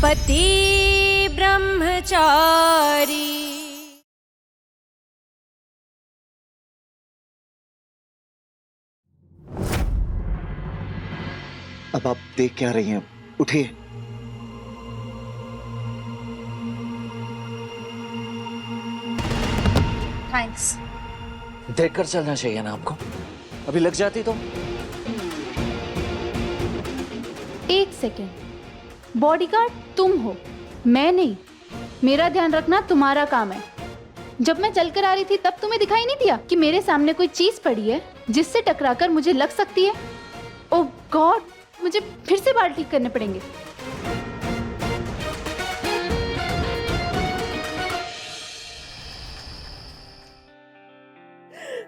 पति ब्रह्मचारी। अब आप देख क्या रही हैं? उठिए। थैंक्स। देखकर चलना चाहिए ना आपको, अभी लग जाती तो। एक सेकेंड, बॉडीगार्ड तुम हो, मैं नहीं। मेरा ध्यान रखना तुम्हारा काम है। जब मैं चलकर आ रही थी तब तुम्हें दिखाई नहीं दिया कि मेरे सामने कोई चीज पड़ी है जिससे टकराकर मुझे लग सकती है? ओह गॉड, मुझे फिर से बाल ठीक करने पड़ेंगे।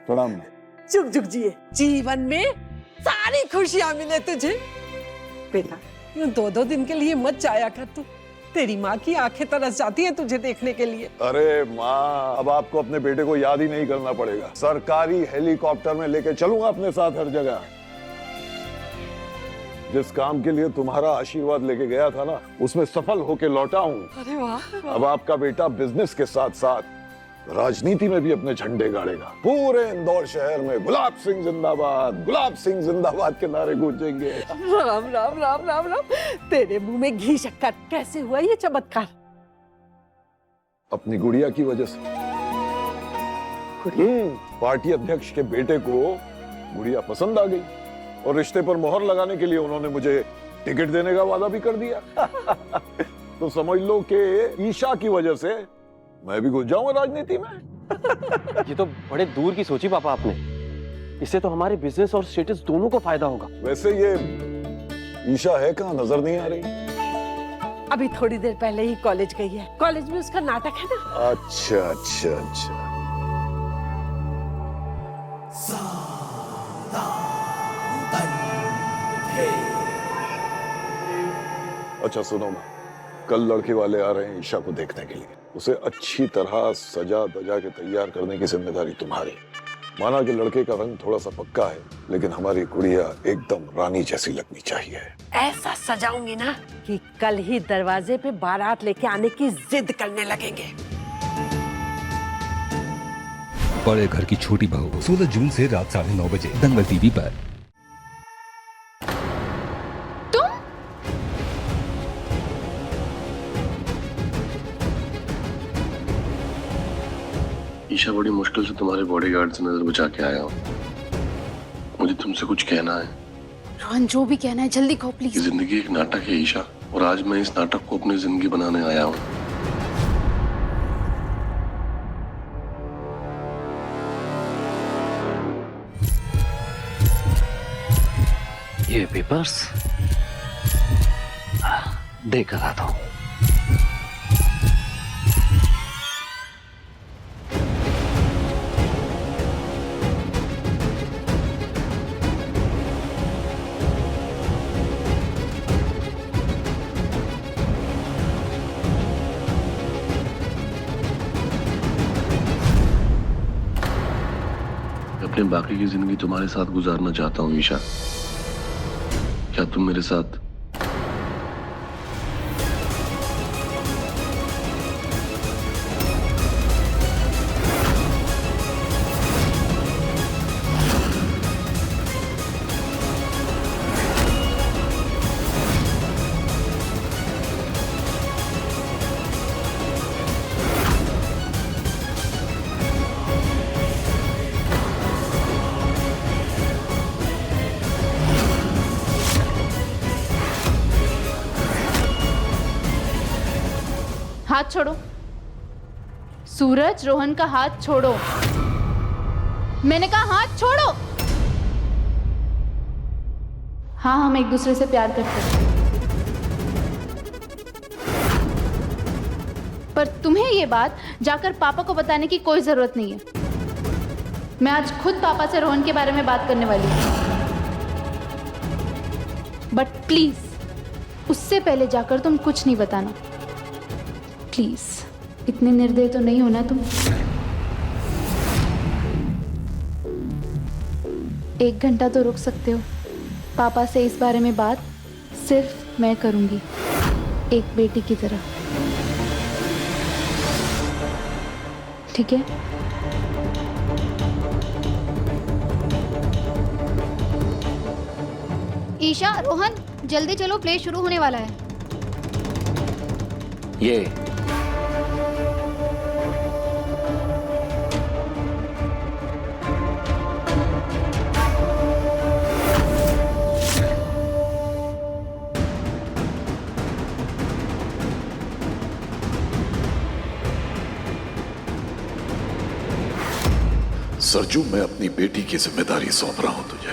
प्रणाम। जुग जुग जिए, जीवन में सारी खुशियां मिले तुझे। बेटा, यूं 2-2 दिन के लिए मत जाया कर तू। तेरी माँ की आंखें तरस जाती हैं तुझे देखने के लिए। अरे माँ, अब आपको अपने बेटे को याद ही नहीं करना पड़ेगा। सरकारी हेलीकॉप्टर में लेके चलूंगा अपने साथ हर जगह। जिस काम के लिए तुम्हारा आशीर्वाद लेके गया था ना, उसमें सफल होके लौटा हूँ। अरे वाह। अब आपका बेटा बिजनेस के साथ साथ राजनीति में भी अपने झंडे गाड़ेगा। पूरे इंदौर शहर में गुलाब सिंह जिंदाबाद, गुलाब सिंह जिंदाबाद के नारे गूंजेंगे। राम राम राम राम राम। तेरे मुंह में घी शक्कर कैसे हुआ ये चमत्कार? अपनी गुड़िया की वजह से। पार्टी अध्यक्ष के बेटे को गुड़िया पसंद आ गई और रिश्ते पर मोहर लगाने के लिए उन्होंने मुझे टिकट देने का वादा भी कर दिया। तो समझ लो कि ईशा की वजह से मैं भी घुस जाऊंगा राजनीति में। ये तो बड़े दूर की सोची पापा आपने। इससे तो हमारे बिजनेस और स्टेटस दोनों को फायदा होगा। वैसे ये ईशा है कहाँ, नजर नहीं आ रही? अभी थोड़ी देर पहले ही कॉलेज गई है। कॉलेज में उसका नाटक है ना। अच्छा अच्छा अच्छा। अच्छा सुनो ना, कल लड़के वाले आ रहे हैं ईशा को देखने के लिए। उसे अच्छी तरह सजा धजा के तैयार करने की जिम्मेदारी तुम्हारी। माना कि लड़के का रंग थोड़ा सा पक्का है, लेकिन हमारी गुड़िया एकदम रानी जैसी लगनी चाहिए। ऐसा सजाऊंगी ना कि कल ही दरवाजे पे बारात लेके आने की जिद करने लगेंगे। बड़े घर की छोटी बहू 16 जून से रात 9:30 बजे दंगल टीवी पर। ईशा, बड़ी मुश्किल से तुम्हारे बॉडीगार्ड से नजर बचा के आया हूँ। मुझे तुमसे कुछ कहना है। रोहन, जो भी कहना है जल्दी कहो प्लीज। ये जिंदगी एक नाटक है ईशा, और आज मैं इस नाटक को अपनी जिंदगी बनाने आया हूँ। ये पेपर्स देकर आता हूँ। अपने बाकी की जिंदगी तुम्हारे साथ गुजारना चाहता हूँ ईशा। क्या तुम मेरे साथ? हाथ छोड़ो। सूरज, रोहन का हाथ छोड़ो। मैंने कहा हाथ छोड़ो। हाँ, हम एक दूसरे से प्यार करते हैं, पर तुम्हें ये बात जाकर पापा को बताने की कोई जरूरत नहीं है। मैं आज खुद पापा से रोहन के बारे में बात करने वाली हूँ, बट प्लीज उससे पहले जाकर तुम कुछ नहीं बताना। प्लीज, इतने निर्दयी तो नहीं होना तुम। 1 घंटा तो रुक सकते हो। पापा से इस बारे में बात सिर्फ मैं करूंगी। एक बेटी की तरह, ठीक है? ईशा, रोहन, जल्दी चलो, प्ले शुरू होने वाला है। ये सरजू, मैं अपनी बेटी की जिम्मेदारी सौंप रहा हूं तुझे।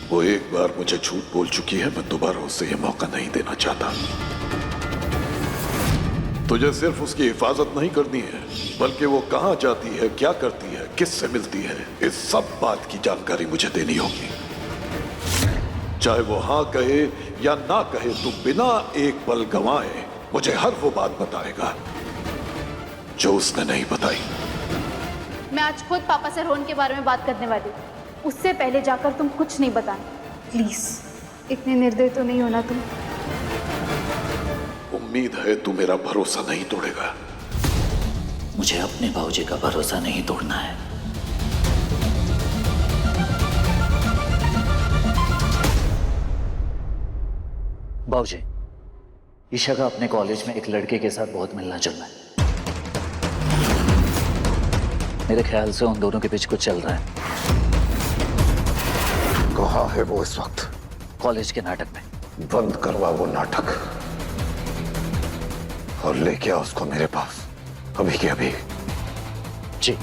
वो एक बार मुझे झूठ बोल चुकी है, मैं दोबारा उसे ये मौका नहीं देना चाहता। तुझे सिर्फ उसकी हिफाजत नहीं करनी है, बल्कि वो कहां जाती है, क्या करती है, किससे मिलती है, इस सब बात की जानकारी मुझे देनी होगी। चाहे वो हाँ कहे या ना कहे, तू बिना एक पल गंवाए मुझे हर वो बात बताएगा जो उसने नहीं बताई। मैं आज खुद पापा से रोहन के बारे में बात करने वाली हूँ। उससे पहले जाकर तुम कुछ नहीं बताना, प्लीज। इतने निर्दयी तो नहीं होना तुम। उम्मीद है तू मेरा भरोसा नहीं तोड़ेगा। मुझे अपने भाऊजी का भरोसा नहीं तोड़ना है। भाऊजी, ईशा का अपने कॉलेज में एक लड़के के साथ बहुत मिलना जुलना है। मेरे ख्याल से उन दोनों के बीच कुछ चल रहा है। कहाँ है वो इस वक्त? कॉलेज के नाटक में। बंद करवा वो नाटक और लेके आ उसको मेरे पास, अभी के अभी। जी।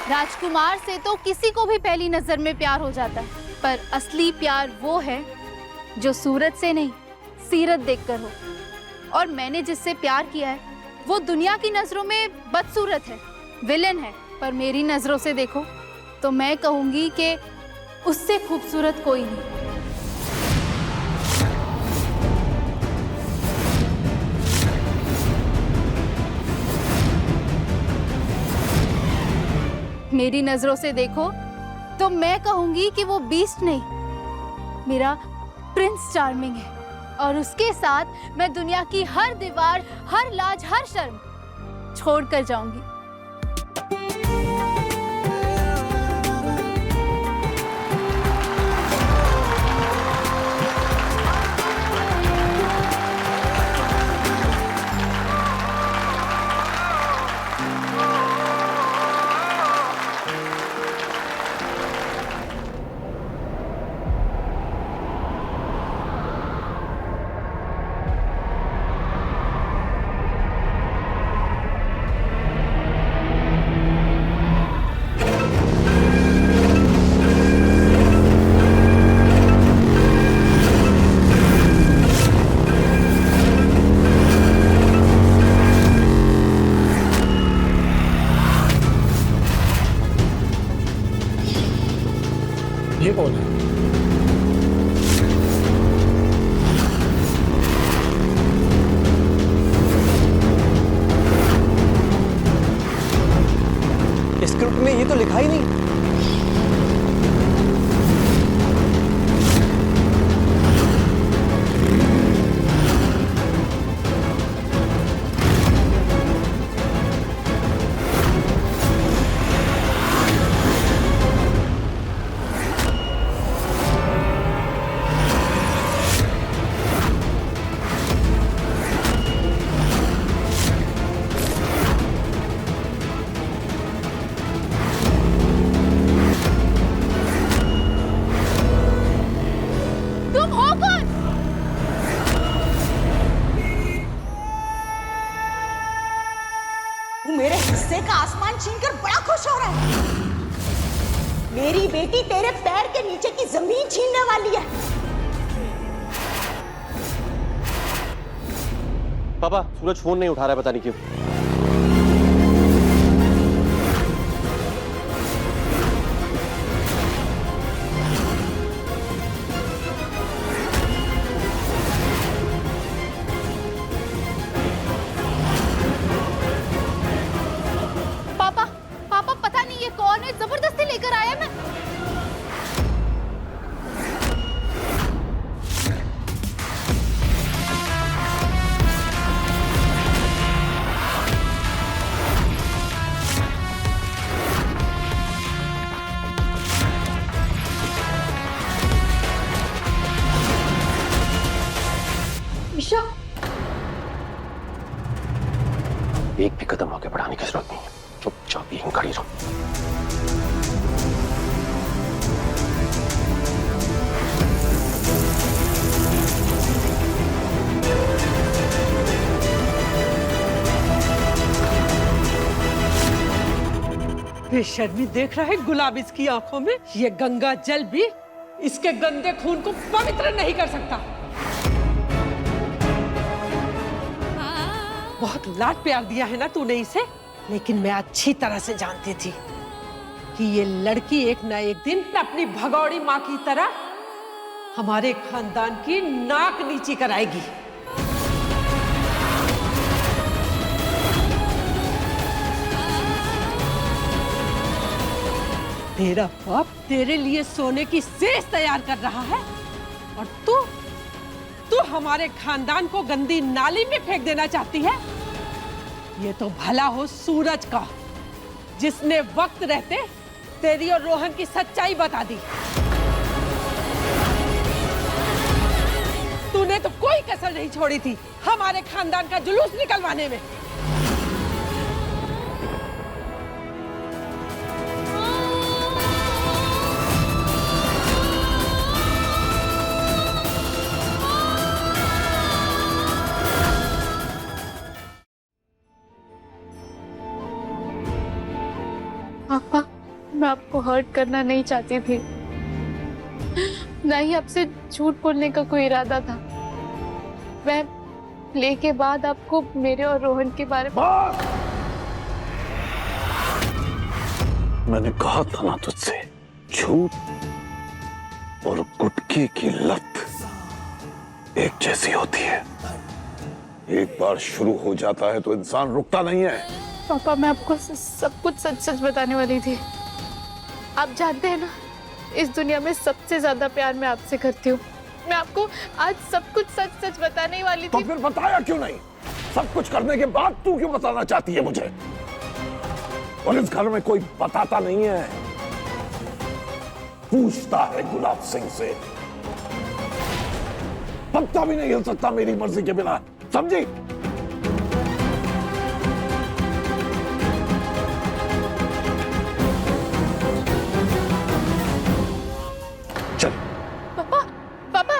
राजकुमार से तो किसी को भी पहली नजर में प्यार हो जाता है, पर असली प्यार वो है जो सूरत से नहीं, सीरत देखकर हो। और मैंने जिससे प्यार किया है वो दुनिया की नजरों में बदसूरत है, विलेन है, पर मेरी नजरों से देखो तो मैं कहूंगी कि उससे खूबसूरत कोई नहीं। मेरी नजरों से देखो तो मैं कहूंगी कि वो बीस्ट नहीं, मेरा प्रिंस चार्मिंग है। और उसके साथ मैं दुनिया की हर दीवार, हर लाज, हर शर्म छोड़ कर जाऊंगी। ये कौन है? स्क्रिप्ट में ये तो लिखा ही नहीं। मेरे हिस्से का आसमान छीनकर बड़ा खुश हो रहा है। मेरी बेटी तेरे पैर के नीचे की जमीन छीनने वाली है। पापा, सूरज फोन नहीं उठा रहा है, पता नहीं क्यों। एक भी कदम आगे बढ़ाने की जरूरत नहीं है, चुपचाप यहीं खड़ी रहो। बेशर्मी देख रहा है गुलाब इसकी आंखों में। ये गंगा जल भी इसके गंदे खून को पवित्र नहीं कर सकता। बहुत लाड प्यार दिया है ना तूने इसे, लेकिन मैं अच्छी तरह से जानती थी कि ये लड़की एक ना एक दिन अपनी भगौड़ी माँ की तरह हमारे खानदान की नाक नीची कराएगी। तेरा बाप तेरे लिए सोने की सेज तैयार कर रहा है और तू हमारे खानदान को गंदी नाली में फेंक देना चाहती है। ये तो भला हो सूरज का, जिसने वक्त रहते तेरी और रोहन की सच्चाई बता दी। तूने तो कोई कसर नहीं छोड़ी थी हमारे खानदान का जुलूस निकलवाने में। पापा, मैं आपको हर्ट करना नहीं चाहती थी, ना ही आपसे झूठ बोलने का कोई इरादा था। मैं प्ले के बाद आपको मेरे और रोहन के बारे में मैंने कहा था ना तुझसे, झूठ और गुटखे की लत एक जैसी होती है। एक बार शुरू हो जाता है तो इंसान रुकता नहीं है। पापा, मैं आपको सब कुछ सच सच बताने वाली थी। आप जानते हैं ना, इस दुनिया में सबसे ज्यादा प्यार मैं आपसे करती हूँ। मैं आपको आज सब कुछ सच सच बताने वाली थी। तो फिर बताया क्यों नहीं? सब कुछ करने के बाद तू क्यों बताना चाहती है मुझे? और इस घर में कोई बताता नहीं है, पूछता है गुलाब सिंह से। पत्ता भी नहीं हिल सकता मेरी मर्जी के बिना, समझी? चल। पापा, पापा,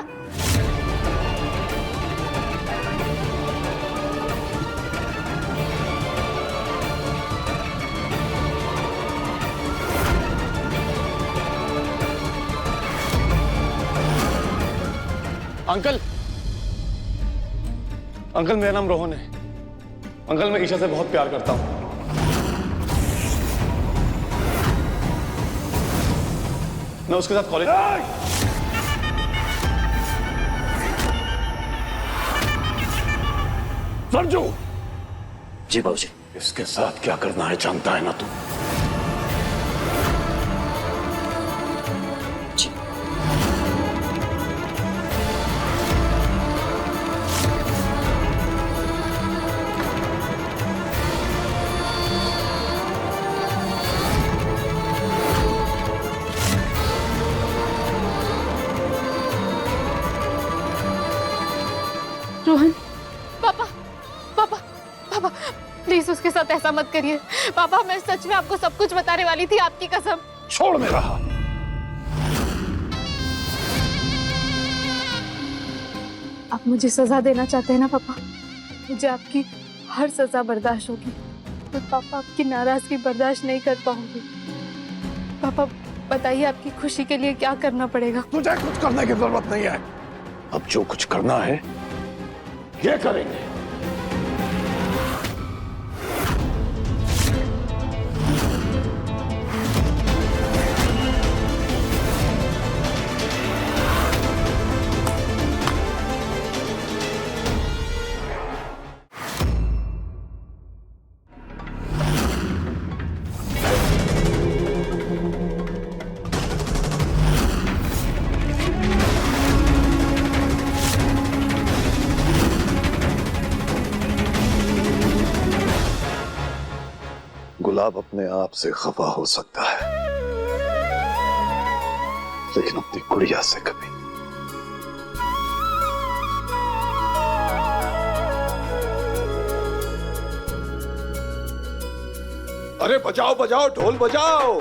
अंकल, अंकल मेरा नाम रोहन है। अंकल, मैं ईशा से बहुत प्यार करता हूँ। मैं उसके साथ कॉलेज सरजू, जी बाबूजी। इसके साथ क्या करना है जानता है ना तू? जी। रोहन, पापा, पापा, पापा, प्लीज उसके साथ ऐसा मत करिए। पापा, मैं सच में आपको सब कुछ बताने वाली थी, आपकी कसम। छोड़ मेरा हाथ। आप मुझे सजा देना चाहते हैं ना पापा? मुझे आपकी हर सजा बर्दाश्त होगी, पर पापा आपकी नाराजगी बर्दाश्त नहीं कर पाऊंगी। पापा, बताइए आपकी खुशी के लिए क्या करना पड़ेगा? तुझे कुछ करने की जरूरत नहीं है। अब जो कुछ करना है ये करेंगे। गुलाब अपने आप से खफा हो सकता है, लेकिन अपनी गुड़िया से कभी। अरे बजाओ बजाओ, ढोल बजाओ।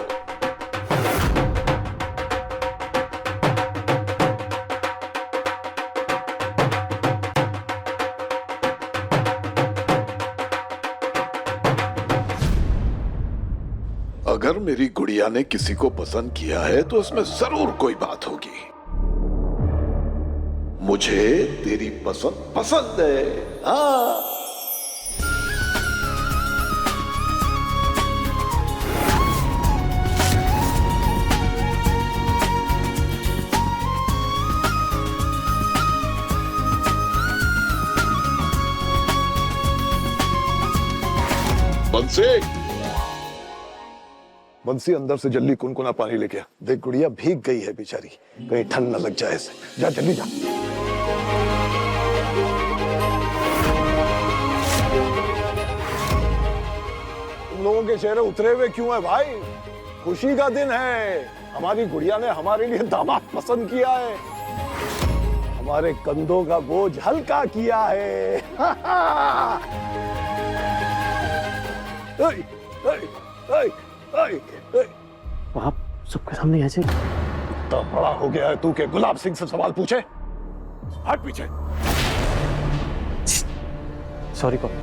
अगर मेरी गुड़िया ने किसी को पसंद किया है तो इसमें जरूर कोई बात होगी। मुझे तेरी पसंद पसंद है। हाँ। बंसी, बंसी अंदर से जल्दी कुनकुना पानी लेके आ। देख गुड़िया भीग गई है बेचारी, कहीं ठंड न लग जाए इसे। जा जल्दी जा। तुम लोगों के चेहरे उतरे हुए क्यों है भाई? खुशी का दिन है, हमारी गुड़िया ने हमारे लिए दामाद पसंद किया है, हमारे कंधों का बोझ हल्का किया है। आप सबके सामने ऐसे? इतना बड़ा हो गया है तू के गुलाब सिंह से सवाल पूछे? हट पीछे। सॉरी पापा।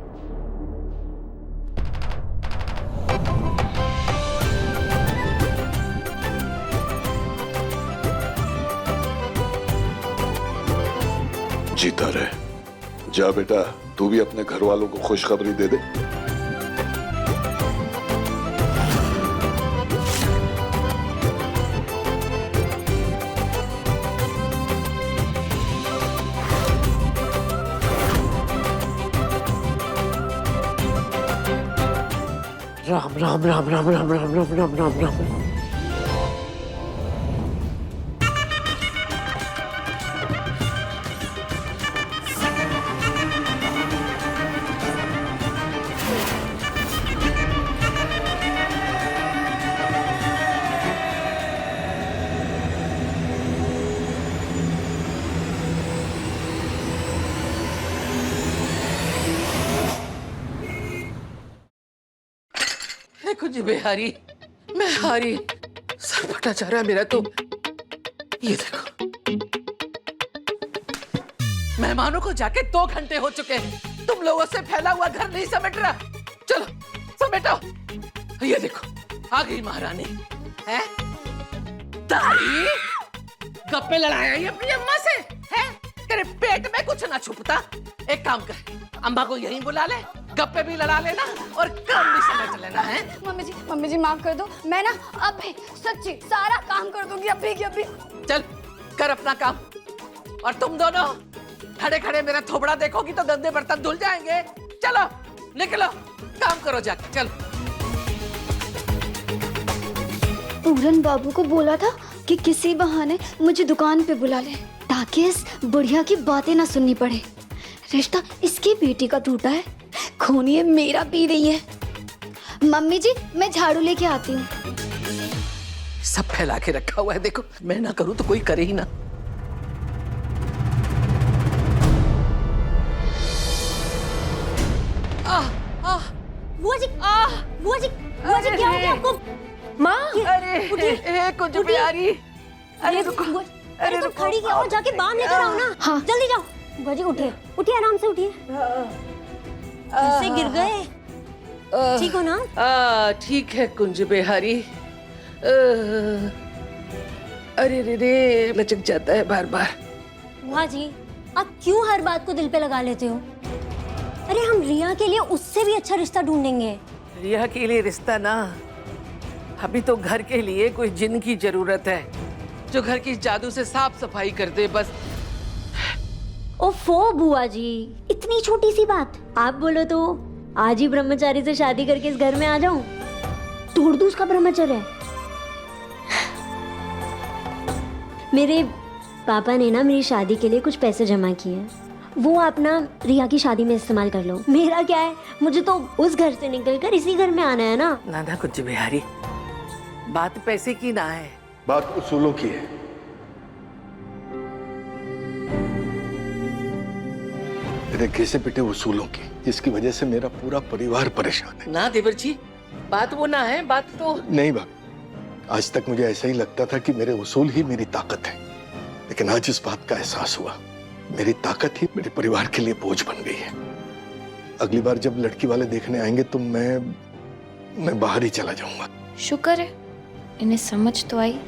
जीता रहे। जा बेटा, तू भी अपने घर वालों को खुशखबरी दे दे। राम राम राम राम राम राम राम राम राम राम। कुछ बेहारी, मैं हारी, सर फटा जा रहा है मेरा तो। ये देखो, मेहमानों को जाके 2 घंटे हो चुके हैं, तुम लोगों से फैला हुआ घर नहीं समेट रहा। चलो समेटो। ये देखो आ गई महारानी। है तारी, गप्पे लड़ाया ये अपनी अम्मा से? है तेरे पेट में कुछ ना छुपता? एक काम कर, अम्मा को यहीं बुला ले, गप्पे भी लड़ा लेना और काम भी समेट लेना। है मम्मी जी माफ कर दो, मैं ना अभी सच्ची सारा काम कर दूंगी अभी की अभी। चल कर अपना काम। और तुम दोनों खड़े खड़े मेरा थोबड़ा देखोगी तो गंदे बर्तन धुल जाएंगे। चलो निकलो, काम करो जाके। चलो। पूरन बाबू को बोला था कि किसी बहाने मुझे दुकान पे बुला ले ताकि इस बुढ़िया की बातें ना सुननी पड़े। रिश्ता इसकी बेटी का टूटा है, खूनी मेरा पी रही है। मम्मी जी मैं झाड़ू लेके आती हूँ। सब फैला के रखा हुआ है, देखो मैं ना करूँ तो कोई करे ही ना। बुआ जी, बुआ जी, बुआ जी क्या हो गया आपको? माँ, अरे कुछ प्यारी, अरे रुको, अरे तुम खड़ी क्या हो, जाके बाम लेकर आओ ना। हाँ जल्दी जाओ। बुआ जी उठिए, उठिए आराम से उठिए। कैसे गिर गए? ठीक हो ना? ठीक है कुंज बिहारी। अरे रे रे लचक जाता है बार बार। बुआ जी आप क्यों हर बात को दिल पे लगा लेते हो? अरे हम रिया के लिए उससे भी अच्छा रिश्ता ढूंढेंगे। रिया के लिए रिश्ता ना, अभी तो घर के लिए कोई जिन की जरूरत है जो घर की जादू से साफ सफाई कर दे बस। ओफो बुआ जी, इतनी छोटी सी बात। आप बोलो तो आज ही ब्रह्मचारी से शादी करके इस घर में आ जाऊं, तोड़ दूं उसका ब्रह्मचर्य। मेरे पापा ने ना मेरी शादी के लिए कुछ पैसे जमा किए हैं, वो आप ना रिया की शादी में इस्तेमाल कर लो। मेरा क्या है, मुझे तो उस घर से निकलकर इसी घर में आना है ना। ना कुछ बिहारी, बात पैसे की ना है, बात उसूलों की है। मेरे घिसे पिटे उसूलों की, जिसकी वजह से मेरा पूरा परिवार परेशान है। ना देवर जी, बात वो ना है, बात तो नहीं भाभी, आज तक मुझे ऐसा ही लगता था कि मेरे उसूल ही मेरी ताकत है, लेकिन आज इस बात का एहसास हुआ मेरी ताकत ही मेरे परिवार के लिए बोझ बन गई है। अगली बार जब लड़की वाले देखने आएंगे तो मैं बाहर ही चला जाऊंगा। शुक्र है इन्हें समझ तो आई।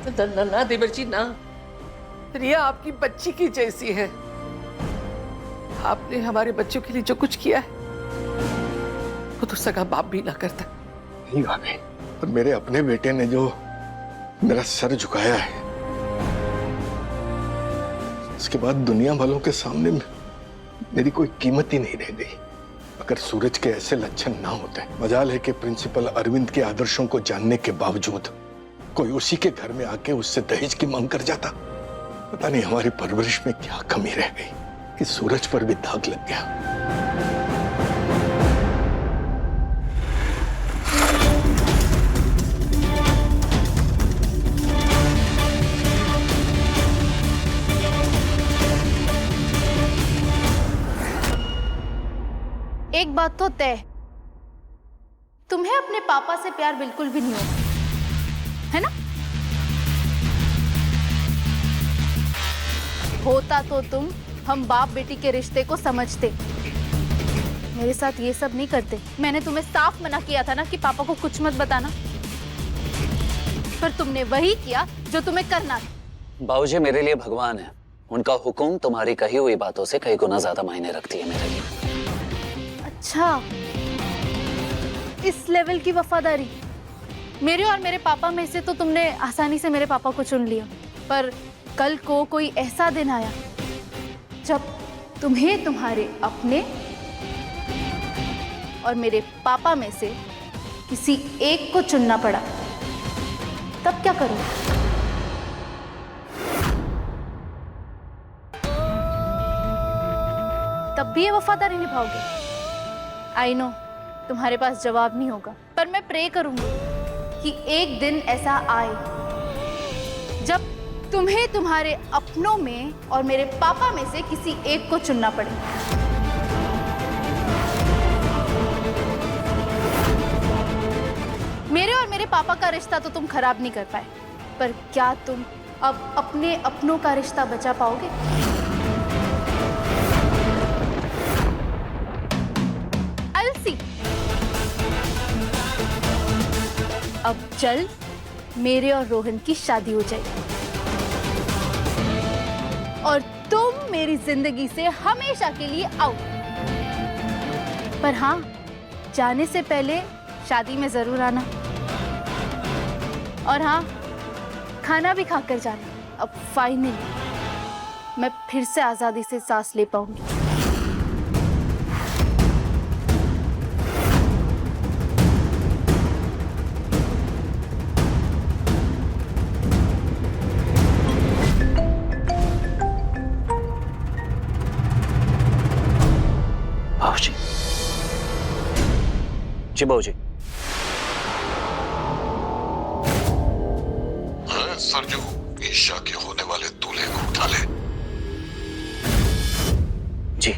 ना देवर जी ना, रिया आपकी बच्ची की जैसी है। आपने हमारे बच्चों के लिए जो कुछ किया है वो तो सगा बाप भी ना करता। नहीं भाभी, पर मेरे अपने बेटे ने जो मेरा सर झुकाया है, उसके बाद दुनिया वालों के सामने मेरी कोई कीमत ही नहीं रह गई। अगर सूरज के ऐसे लक्षण ना होते, मजाल है कि प्रिंसिपल अरविंद के आदर्शों को जानने के बावजूद कोई उसी के घर में आके उससे दहेज की मांग कर जाता। पता नहीं हमारी परवरिश में क्या कमी रह गई कि सूरज पर भी दाग लग गया। एक बात तो तय, तुम्हें अपने पापा से प्यार बिल्कुल भी नहीं होता, है ना? होता तो तुम हम बाप बेटी के रिश्ते को समझते, मेरे साथ ये सब नहीं करते। मैंने तुम्हें साफ मना किया था ना कि पापा को कुछ मत बताना, पर तुमने वही किया जो तुम्हें करना था। बाबूजी मेरे लिए भगवान है, उनका हुक्म तुम्हारी कही हुई बातों से कई गुना ज्यादा मायने रखती है मेरे लिए। अच्छा, इस लेवल की वफादारी। मेरे और मेरे पापा में से तो तुमने आसानी से मेरे पापा को चुन लिया, पर कल को कोई ऐसा दिन आया जब तुम्हें तुम्हारे अपने और मेरे पापा में से किसी एक को चुनना पड़ा, तब क्या करोगे? तब भी ये वफादारी निभाओगे? आई नो तुम्हारे पास जवाब नहीं होगा, पर मैं प्रे करूंगी कि एक दिन ऐसा आए जब तुम्हें तुम्हारे अपनों में और मेरे पापा में से किसी एक को चुनना पड़े। मेरे और मेरे पापा का रिश्ता तो तुम खराब नहीं कर पाए, पर क्या तुम अब अपने अपनों का रिश्ता बचा पाओगे? I'll see। अब जल्द मेरे और रोहन की शादी हो जाएगी और तुम मेरी जिंदगी से हमेशा के लिए आउट। पर हाँ, जाने से पहले शादी में जरूर आना, और हाँ, खाना भी खाकर जाना। अब फाइनली मैं फिर से आजादी से सांस ले पाऊंगी। बाबूजी, जी बाबूजी। सरजू, ईशा के होने वाले दूल्हे को उठा ले। जी।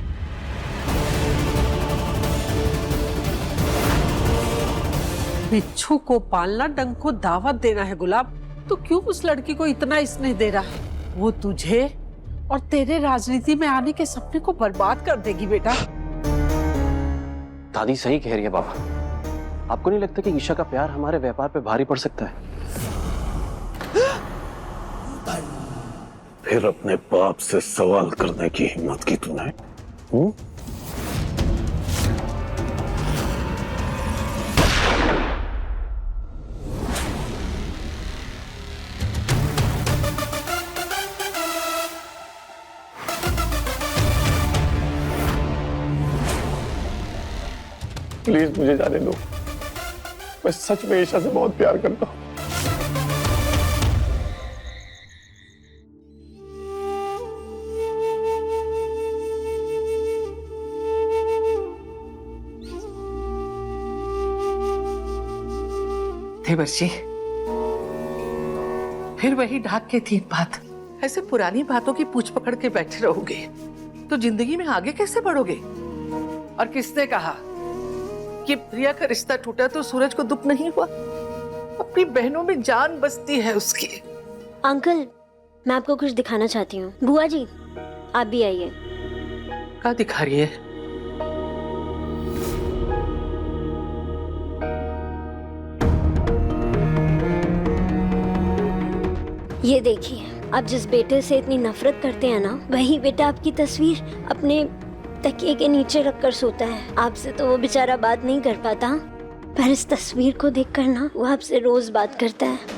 बिच्छू को पालना, डंग को दावत देना है गुलाब। तो क्यों उस लड़की को इतना स्नेह दे रहा है? वो तुझे और तेरे राजनीति में आने के सपने को बर्बाद कर देगी बेटा। दादी सही कह रही है बाबा। आपको नहीं लगता कि ईशा का प्यार हमारे व्यापार पे भारी पड़ सकता है? फिर अपने बाप से सवाल करने की हिम्मत की तूने? प्लीज मुझे जाने दो, मैं सच में ईशा से बहुत प्यार करता हूँ। देवर जी, फिर वही ढाक के 3 बात। ऐसे पुरानी बातों की पूछ पकड़ के बैठे रहोगे तो जिंदगी में आगे कैसे बढ़ोगे? और किसने कहा ये प्रिया का रिश्ता टूटा तो सूरज को दुख नहीं हुआ? अपनी बहनों में जान बसती है उसकी। अंकल, मैं आपको कुछ दिखाना चाहती हूँ। बुआ जी, आप भी आइए। क्या दिखा रही है? ये देखिए, आप जिस बेटे से इतनी नफरत करते हैं ना, वही बेटा आपकी तस्वीर अपने तकिए के नीचे रखकर सोता है। आपसे तो वो बेचारा बात नहीं कर पाता, पर इस तस्वीर को देखकर ना वो आपसे रोज बात करता है।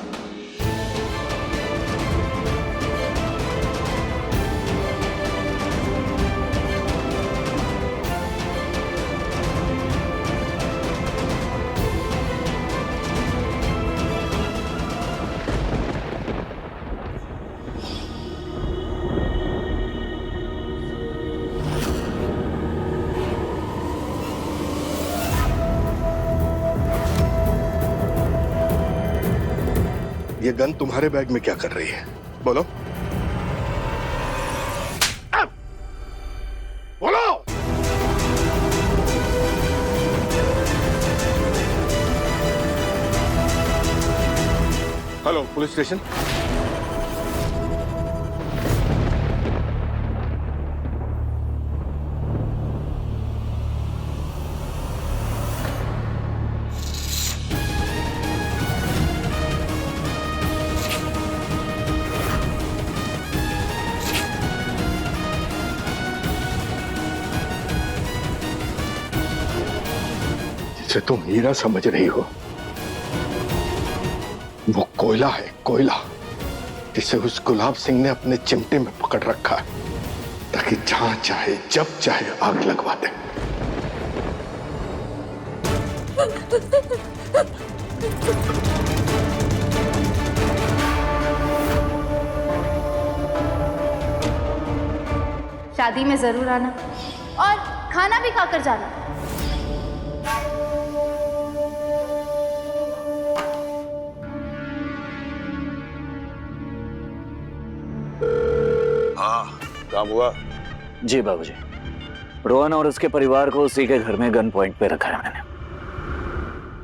ये गन तुम्हारे बैग में क्या कर रही है? बोलो बोलो। Hello, police station. जिसे तुम हीरा समझ रही हो, वो कोयला है, कोयला, जिसे उस गुलाब सिंह ने अपने चिमटे में पकड़ रखा है, ताकि जहां चाहे जब चाहे आग लगवा दे। शादी में जरूर आना और खाना भी खाकर जाना। काम हुआ? जी बाबूजी, रोहन और उसके परिवार को उसी के घर में गन पॉइंट पे रखा है मैंने।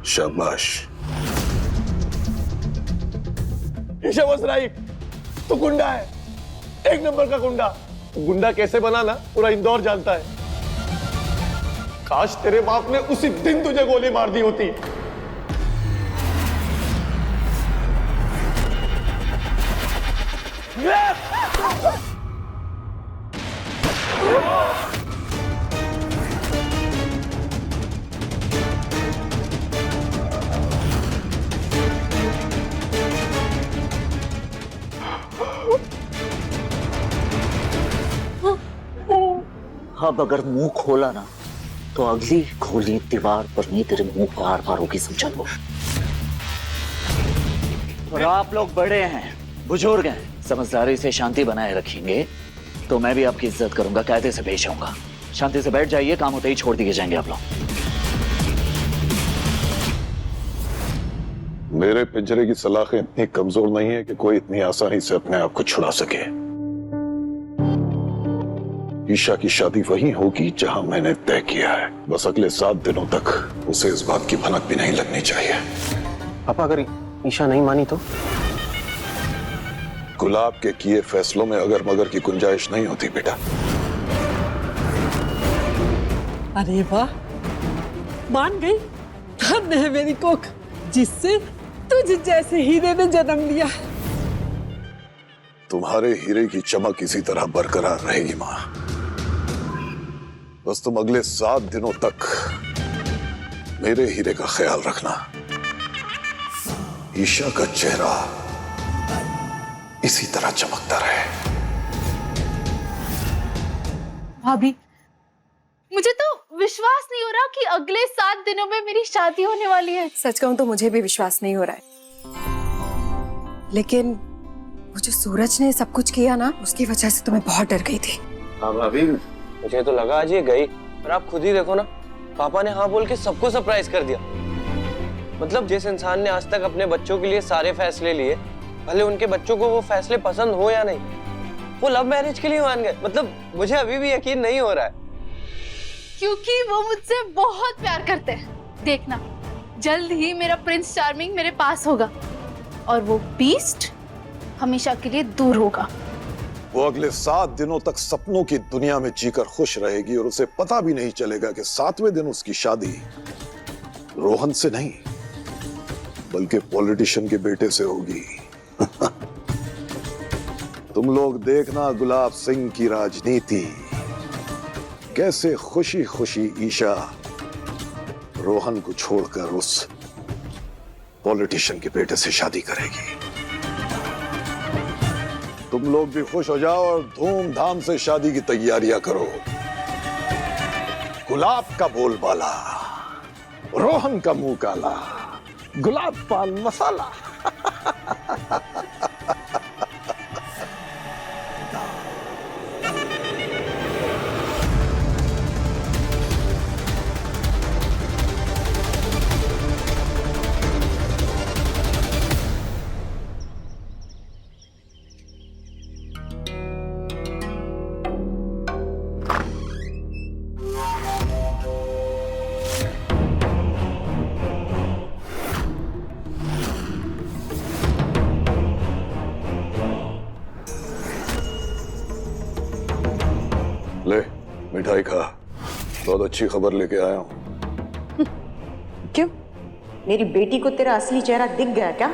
शाबाश। तू गुंडा है, एक नंबर का गुंडा। गुंडा कैसे बना ना पूरा इंदौर जानता है। काश तेरे बाप ने उसी दिन तुझे गोली मार दी होती। अब अगर मुंह खोला ना तो अगली खोली दीवार पर नहीं तेरे मुंह को आर पार होगी, समझा लो। और आप लोग बड़े हैं, बुजुर्ग हैं, समझदारी से शांति बनाए रखेंगे तो मैं भी आपकी इज्जत करूंगा, कायदे से पेश आऊंगा। शांति से बैठ जाइए, काम होते ही छोड़ दिए जाएंगे आप लोग। मेरे पिंजरे की सलाखें इतनी कमजोर नहीं है कि कोई इतनी आसानी से अपने आप को छुड़ा सके। ईशा की शादी वहीं होगी जहां मैंने तय किया है। बस अगले 7 दिनों तक उसे इस बात की भनक भी नहीं लगनी चाहिए। पापा, अगर ईशा नहीं मानी तो? गुलाब के किए फैसलों में अगर मगर की गुंजाइश नहीं होती बेटा। अरे वाह, मान गई। धन्य है मेरी कोख, जिससे तुझ जैसे हीरे ने जन्म लिया। तुम्हारे हीरे की चमक इसी तरह बरकरार रहेगी माँ। बस तुम अगले 7 दिनों तक मेरे हीरे का ख्याल रखना। ईशा का चेहरा इसी तरह चमकता रहे। भाभी, मुझे तो विश्वास नहीं हो रहा कि अगले 7 दिनों में मेरी शादी होने वाली है। सच कहूं तो मुझे भी विश्वास नहीं हो रहा है, लेकिन वो जो सूरज ने सब कुछ किया ना, उसकी वजह से तो मैं बहुत डर गई थी। हाँ भाभी, मुझे तो लगा आज ये गई, पर आप खुद ही देखो ना, पापा ने हाँ बोल के सबको सरप्राइज कर दिया। मतलब जिस इंसान ने आज तक अपने बच्चों के लिए सारे फैसले लिए, भले उनके बच्चों को वो फैसले पसंद हो या नहीं, वो लव मैरिज के लिए मान गए। मतलब मुझे अभी भी यकीन नहीं हो रहा है। क्योंकि वो मुझसे बहुत प्यार करते हैं। देखना जल्द ही मेरा प्रिंस चार्मिंग मेरे पास होगा और वो बीस्ट हमेशा के लिए दूर होगा। वो अगले 7 दिनों तक सपनों की दुनिया में जीकर खुश रहेगी और उसे पता भी नहीं चलेगा कि 7वें दिन उसकी शादी रोहन से नहीं बल्कि पॉलिटिशियन के बेटे से होगी। तुम लोग देखना गुलाब सिंह की राजनीति कैसे खुशी खुशी ईशा रोहन को छोड़कर उस पॉलिटिशियन के बेटे से शादी करेगी। तुम लोग भी खुश हो जाओ और धूमधाम से शादी की तैयारियां करो। गुलाब का बोलबाला, रोहन का मुंह काला, गुलाब पान मसाला। ले मिठाई खा, बहुत अच्छी खबर लेके आया हूं। क्यों? मेरी बेटी को तेरा असली चेहरा दिख गया क्या?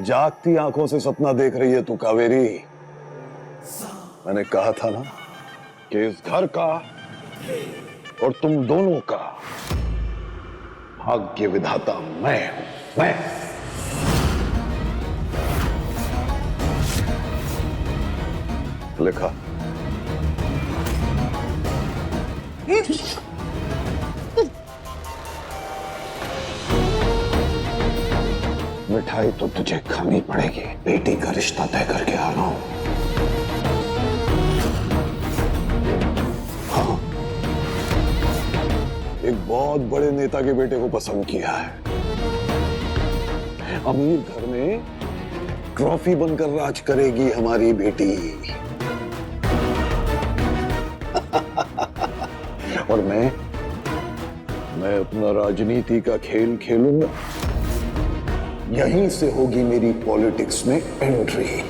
जागती आंखों से सपना देख रही है तू कावेरी। मैंने कहा था ना कि इस घर का और तुम दोनों का भाग्य विधाता मैं हूं, मैं। लिखा। मिठाई तो तुझे खानी पड़ेगी, बेटी का रिश्ता तय करके आ रहा हूं। हाँ, एक बहुत बड़े नेता के बेटे को पसंद किया है। अमीर घर में ट्रॉफी बनकर राज करेगी हमारी बेटी। और मैं अपना राजनीति का खेल खेलूंगा। यहीं से होगी मेरी पॉलिटिक्स में एंट्री।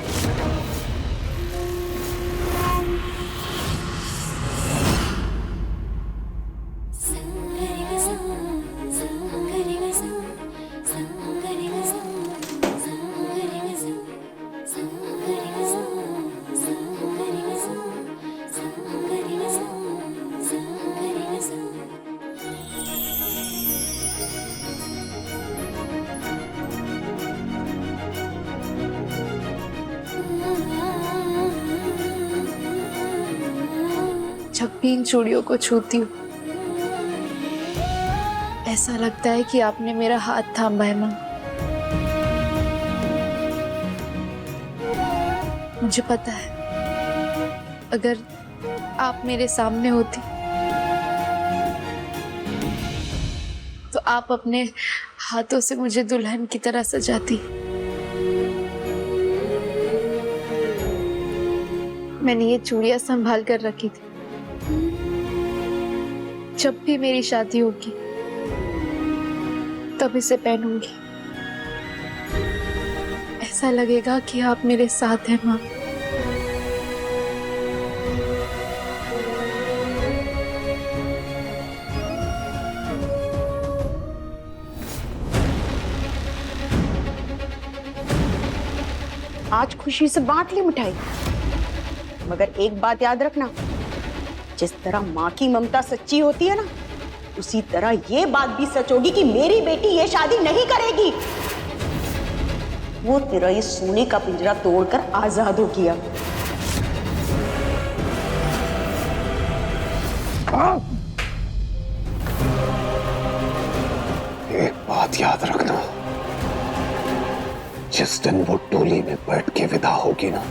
जब भी इन चूड़ियों को छूती हूँ ऐसा लगता है कि आपने मेरा हाथ थामा है माँ। मुझे पता है अगर आप मेरे सामने होती तो आप अपने हाथों से मुझे दुल्हन की तरह सजाती। मैंने ये चूड़ियां संभाल कर रखी थी। जब भी मेरी शादी होगी तब इसे पहनूंगी। ऐसा लगेगा कि आप मेरे साथ हैं माँ। आज खुशी से बांट ली मिठाई, मगर एक बात याद रखना, जिस तरह माँ की ममता सच्ची होती है ना, उसी तरह ये बात भी सच होगी कि मेरी बेटी ये शादी नहीं करेगी। वो तेरा ये सोने का पिंजरा तोड़कर आजाद हो गया। एक बात याद रखना, जिस दिन वो टोली में बैठ के विदा होगी ना,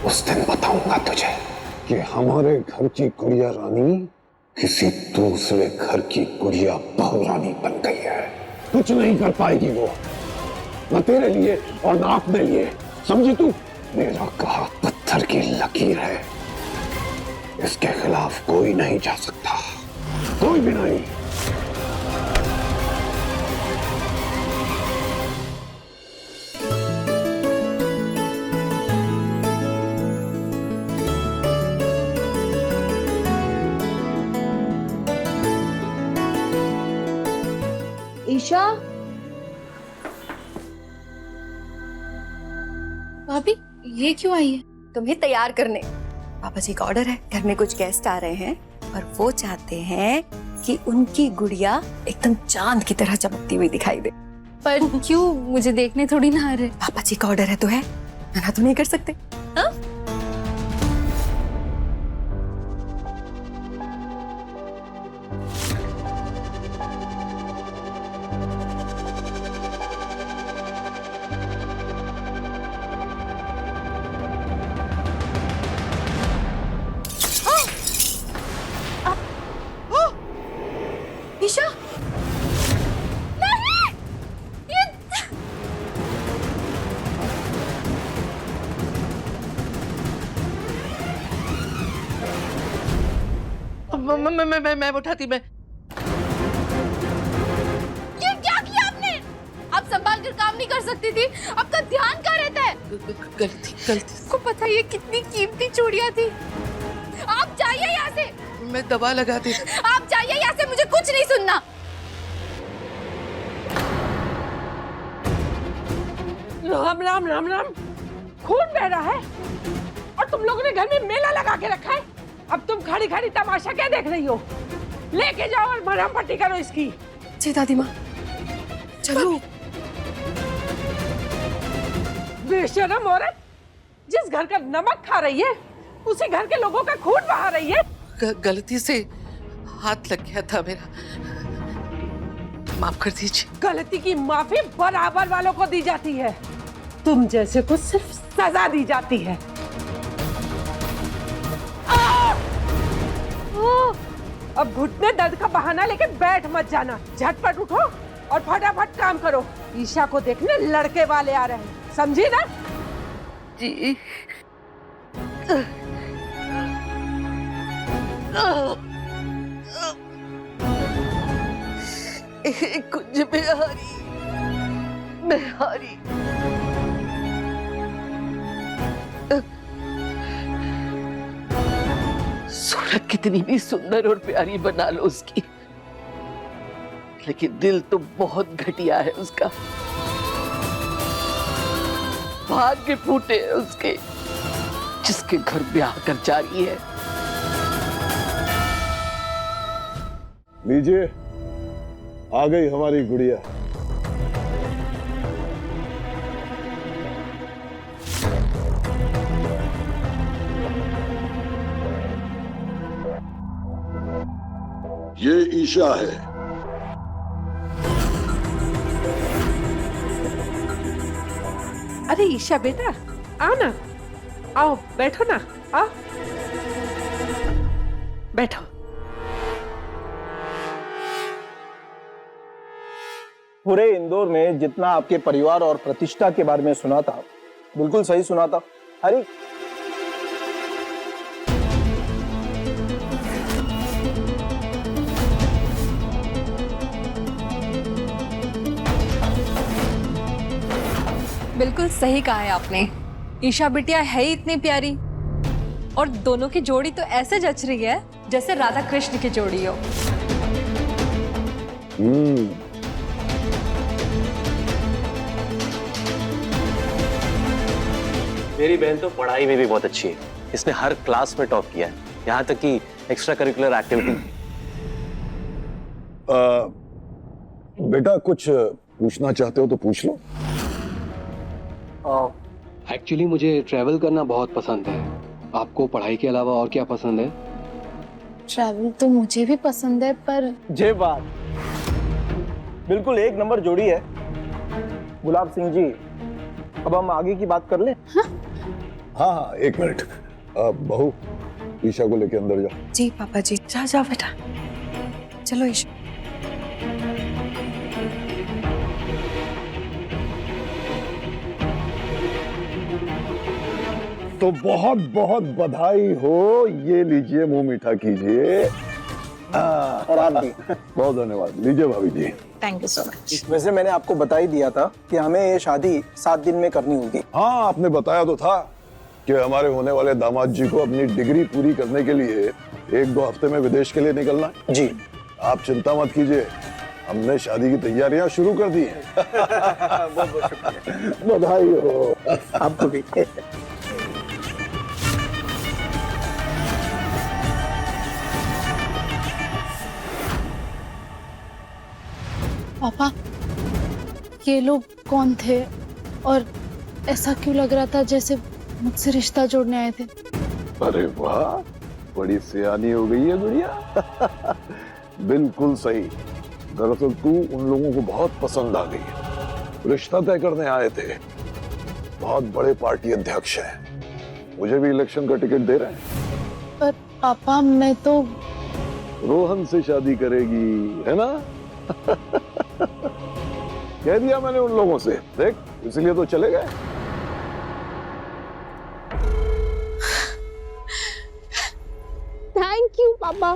उस दिन बताऊंगा तुझे कि हमारे घर की गुड़िया रानी किसी दूसरे घर की गुड़िया बहू रानी बन गई है। कुछ नहीं कर पाएगी वो। न तेरे लिए और न अपने लिए, समझी तू? मेरा कहा पत्थर की लकीर है, इसके खिलाफ कोई नहीं जा सकता, कोई भी नहीं। ईशा, भाभी ये क्यों आई है? तुम्हें तैयार करने। पापा जी का ऑर्डर है, घर में कुछ गेस्ट आ रहे हैं और वो चाहते हैं कि उनकी गुड़िया एकदम चांद की तरह चमकती हुई दिखाई दे। पर क्यों? मुझे देखने थोड़ी ना आ रहे। पापा जी का ऑर्डर है तो है, मना तो नहीं कर सकते। हाँ? ईशा, नहीं! मैं उठाती मैं। ये क्या किया आपने? आप संभाल कर काम नहीं कर सकती थी? आपका ध्यान कहाँ रहता है? गलती। आपको पता है ये कितनी कीमती चूड़ियां थी? आप जाइए यहाँ से। मैं दवा लगा दी। आप जाइए यहाँ से, मुझे कुछ नहीं सुनना। राम राम राम राम, खून बह रहा है और तुम लोगों ने घर में मेला लगा के रखा है। अब तुम खड़ी खड़ी तमाशा क्या देख रही हो? लेके जाओ और मरहम पट्टी करो इसकी। जी दादी माँ, चलो। बेशरम औरत, जिस घर का नमक खा रही है उसी घर के लोगों का खून बहा रही है। गलती से हाथ लग गया था मेरा, माफ कर दीजिए। गलती की माफी बराबर वालों को दी जाती है, तुम जैसे को सिर्फ सजा दी जाती है। अब घुटने दर्द का बहाना लेके बैठ मत जाना, झटपट उठो और फटाफट काम करो। ईशा को देखने लड़के वाले आ रहे हैं, समझी ना? जी। कुछ मैं हारी। सूरत कितनी भी सुंदर और प्यारी बना लो उसकी, लेकिन दिल तो बहुत घटिया है उसका। भाग्य फूटे उसके, जिसके घर ब्याह कर जा रही है। लीजिए, आ गई हमारी गुड़िया। ये ईशा है। अरे ईशा बेटा, आओ ना, आओ बैठो ना, आओ बैठो। पूरे इंदौर में जितना आपके परिवार और प्रतिष्ठा के बारे में सुना था, बिल्कुल सही सुना था। हरी, बिल्कुल सही कहा है आपने। ईशा बिटिया है ही इतनी प्यारी, और दोनों की जोड़ी तो ऐसे जच रही है जैसे राधा कृष्ण की जोड़ी हो। मेरी बहन तो पढ़ाई में भी बहुत अच्छी है, इसने हर क्लास में टॉप किया है, यहाँ तक कि एक्स्ट्रा करिकुलर एक्टिविटी। बेटा कुछ पूछना चाहते हो तो पूछ लो। एक्चुअली मुझे ट्रैवल करना बहुत पसंद है। आपको पढ़ाई के अलावा और क्या पसंद है? ट्रैवल तो मुझे भी पसंद है, पर जे बात, बिल्कुल एक नंबर जोड़ी है। गुलाब सिंह जी, अब हम आगे की बात कर ले। हाँ हाँ, एक मिनट। बहू, ईशा को लेके अंदर जाओ। जी पापा जी। जा जाओ बेटा, चलो ईशा। तो बहुत बहुत बधाई हो। ये लीजिए, मुंह मीठा कीजिए। और आप भी। बहुत धन्यवाद। लीजिए भाभी जी। Thank you so much. वैसे मैंने आपको बता ही दिया था कि हमें ये शादी 7 दिन में करनी होगी। हाँ, आपने बताया तो था कि हमारे होने वाले दामाद जी को अपनी डिग्री पूरी करने के लिए 1-2 हफ्ते में विदेश के लिए निकलना है। जी। आप चिंता मत कीजिए, हमने शादी की तैयारियां शुरू कर दी हैं। बहुत बहुत शुक्रिया। बधाई हो। आपको भी। पापा, ये लोग कौन थे और ऐसा क्यों लग रहा था जैसे मुझसे रिश्ता जोड़ने आए थे? अरे वाह, बड़ी सियानी हो गई है गुड़िया। बिल्कुल सही। दरअसल तू उन लोगों को बहुत पसंद आ गई है, रिश्ता तय करने आए थे। बहुत बड़े पार्टी अध्यक्ष हैं, मुझे भी इलेक्शन का टिकट दे रहे हैं। पर पापा, मैं तो रोहन से शादी करेगी, है ना? कह दिया मैंने उन लोगों से, देख, इसलिए तो चले गए। थैंक यू पापा,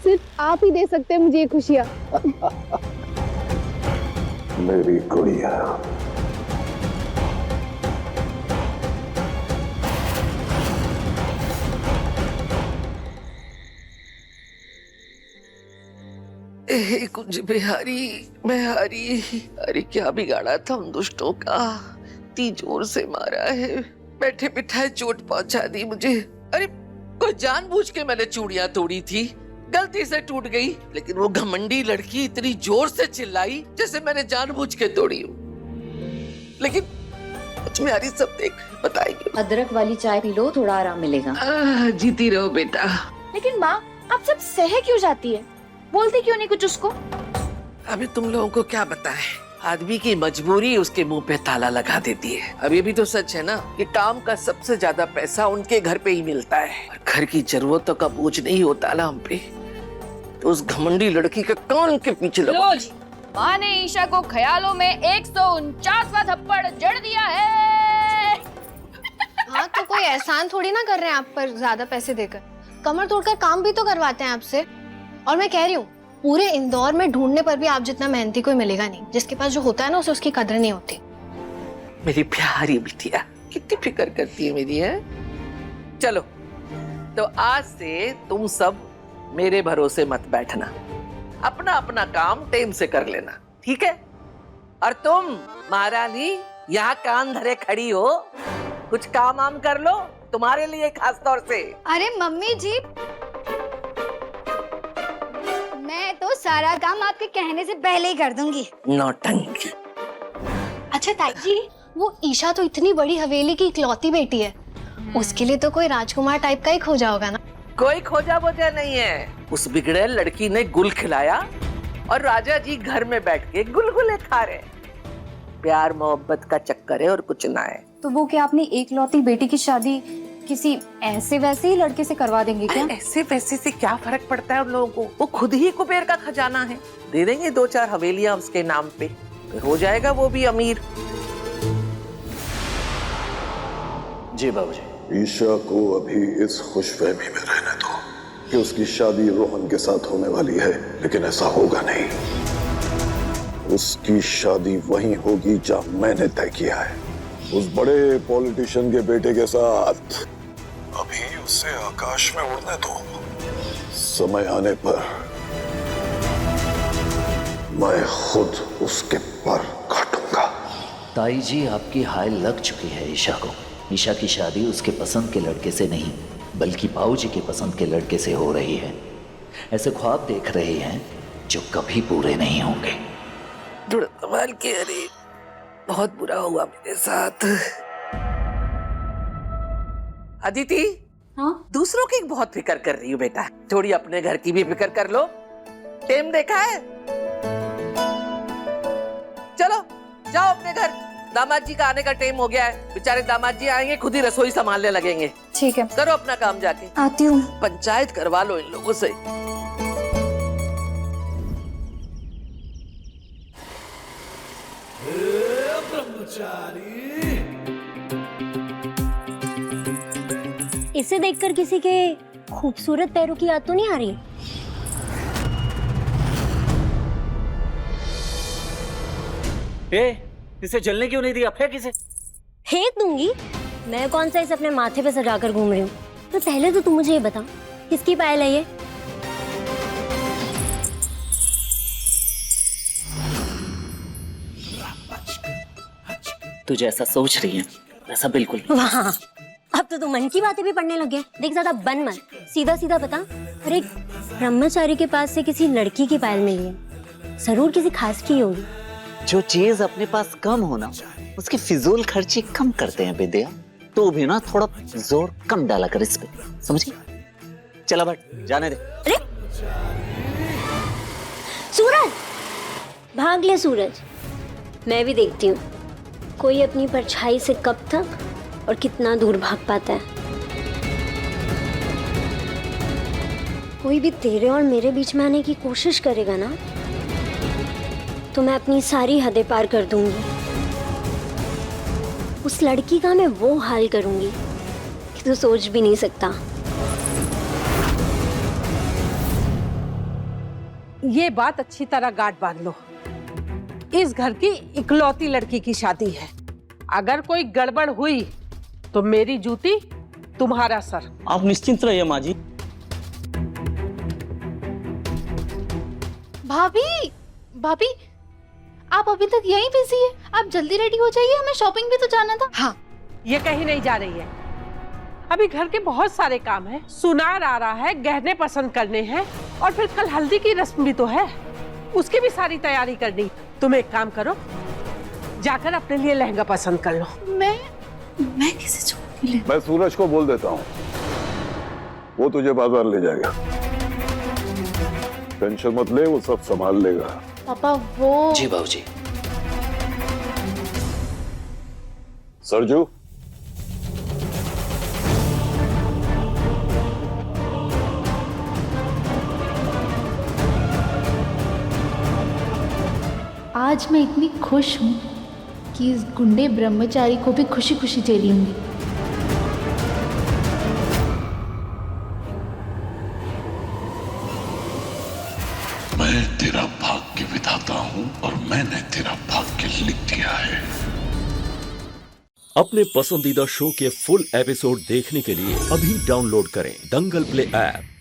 सिर्फ आप ही दे सकते हैं मुझे ये खुशियाँ। मेरी गुड़िया। कुंज बिहारी, मैं हारी। अरे क्या बिगाड़ा था उन दुष्टों का, इतनी जोर से मारा है, बैठे बिठाए चोट पहुंचा दी मुझे। अरे कोई जानबूझ के मैंने चूड़ियां तोड़ी थी, गलती से टूट गई, लेकिन वो घमंडी लड़की इतनी जोर से चिल्लाई जैसे मैंने जानबूझ के तोड़ी हो। लेकिन कुछ बिहारी सब देख बताएंगे। अदरक वाली चाय पी लो, थोड़ा आराम मिलेगा। जीती रहो बेटा। लेकिन माँ, आप सब सह क्यों जाती है? बोलती क्यों नहीं कुछ उसको? अभी तुम लोगों को क्या बताएं, आदमी की मजबूरी उसके मुंह पे ताला लगा देती है। अब ये भी तो सच है ना कि काम का सबसे ज्यादा पैसा उनके घर पे ही मिलता है, और घर की जरूरतों का बोझ नहीं होता ना हम पे, तो उस घमंडी लड़की के कान के पीछे लगा। माँ ने ईशा को ख्यालों में 149वां थप्पड़ जड़ दिया है। हाँ, तो कोई एहसान थोड़ी ना कर रहे हैं आप पर ज्यादा पैसे देकर, कमर तोड़कर काम भी तो करवाते हैं आपसे। और मैं कह रही हूँ, पूरे इंदौर में ढूंढने पर भी आप जितना मेहनती कोई मिलेगा नहीं। जिसके पास जो होता है ना, उसे उसकी कदर नहीं होती। मेरी प्यारी बिटिया, कितनी फिक्र करती है मेरी, है? चलो, तो आज से तुम सब मेरे भरोसे मत बैठना, अपना अपना काम टाइम से कर लेना, ठीक है? और तुम महारानी यहाँ कान धरे खड़ी हो, कुछ काम वाम कर लो, तुम्हारे लिए खास तौर से। अरे मम्मी जी, मैं तो सारा काम आपके कहने से पहले ही कर दूंगी। नौटंकी। अच्छा ताई जी, वो ईशा तो इतनी बड़ी हवेली की इकलौती बेटी है, उसके लिए तो कोई राजकुमार टाइप का ही खोजा होगा ना? कोई खोजा बोजा नहीं है, उस बिगड़े लड़की ने गुल खिलाया और राजा जी घर में बैठ के गुलगुले खा रहे। प्यार मोहब्बत का चक्कर है और कुछ ना है। तो वो क्या अपनी एकलौती बेटी की शादी किसी ऐसे वैसे ही लड़के से करवा देंगे क्या? ऐसे वैसे से क्या फर्क पड़ता है उन लोगों को, वो खुद ही कुबेर का खजाना है, दे देंगे 2-4 हवेलियां उसके नाम पे, फिर हो जाएगा वो भी अमीर। जी बाबूजी। ईशा को अभी इस खुशफहमी में रहने दो कि उसकी शादी रोहन के साथ होने वाली है, लेकिन ऐसा होगा नहीं। उसकी शादी वहीं होगी जहां मैंने तय किया है, उस बड़े पॉलिटिशियन के बेटे के साथ। अभी उसे आकाश में उड़ने दो, समय आने पर मैं खुद उसके पर काटूंगा। ताई जी, आपकी हाय लग चुकी है ईशा को। ईशा की शादी उसके पसंद के लड़के से नहीं, बल्कि बाबूजी के पसंद के लड़के से हो रही है। ऐसे ख्वाब देख रहे हैं जो कभी पूरे नहीं होंगे। थोड़ा संभाल के, अरे बहुत बुरा हुआ मेरे साथ। अदिति, हाँ? दूसरों की बहुत फिक्र कर रही हूँ बेटा, थोड़ी अपने घर की भी फिक्र कर लो। टाइम देखा है? चलो जाओ अपने घर, दामाद जी का आने का टाइम हो गया है। बेचारे दामाद जी आएंगे, खुद ही रसोई संभालने लगेंगे। ठीक है, करो अपना काम जाके। आती हूँ। पंचायत करवा लो इन लोगों से। ब्रह्मचारी इसे देखकर किसी के खूबसूरत पैरों की याद तो नहीं आ रही? इसे जलने क्यों नहीं दिया? फेंक इसे। फेंक दूंगी? मैं कौन सा इसे अपने माथे पे सजाकर घूम रही हूँ? तो पहले तो तू मुझे ये बता, किसकी पायल है ये? तू जैसा सोच रही है वैसा बिल्कुल नहीं। वाह, अब तो तू मन की बातें भी पढ़ने लग गया। देख ज्यादा बन मत, सीधा सीधा बता। अरे एक ब्रह्मचारी के पास से किसी लड़की की पायल मिली है, जरूर किसी खास की होगी। जो चीज अपने पास कम हो ना, उसकी फिजूल खर्ची कम करते हैं विद्या। तो भी ना थोड़ा जोर कम डाला कर इस पे, समझी? चला बट जाने दे। अरे सूरज, भाग ले सूरज। मैं भी देखती हूँ कोई अपनी परछाई से कब तक और कितना दूर भाग पाता है। कोई भी तेरे और मेरे बीच में आने की कोशिश करेगा ना, तो मैं अपनी सारी हदें पार कर दूंगी। उस लड़की का मैं वो हाल करूंगी कि तू सोच भी नहीं सकता। ये बात अच्छी तरह गांठ बांध लो। इस घर की इकलौती लड़की की शादी है। अगर कोई गड़बड़ हुई तो मेरी जूती तुम्हारा सर। आप निश्चिंत रहिए माँ जी। भाभी, भाभी, आप अभी तक यहीं बिजी है? आप जल्दी रेडी हो जाइए, हमें शॉपिंग भी तो जाना था। हाँ, ये कहीं नहीं जा रही है। अभी घर के बहुत सारे काम हैं। सुनार आ रहा है, गहने पसंद करने हैं, और फिर कल हल्दी की रस्म भी तो है, उसकी भी सारी तैयारी करनी। तुम एक काम करो, जाकर अपने लिए लहंगा पसंद कर लो। मैं किसे छोड़ के ले? मैं सूरज को बोल देता हूँ, वो तुझे बाजार ले जाएगा। टेंशन मत ले, वो सब संभाल लेगा। पापा वो। जी बाबूजी। सरजू, आज मैं इतनी खुश हूँ कि इस गुंडे ब्रह्मचारी को भी खुशी खुशी जेल लूंगी। मैं तेरा भाग्य विधाता हूं और मैंने तेरा भाग्य लिख दिया है। अपने पसंदीदा शो के फुल एपिसोड देखने के लिए अभी डाउनलोड करें दंगल प्ले ऐप।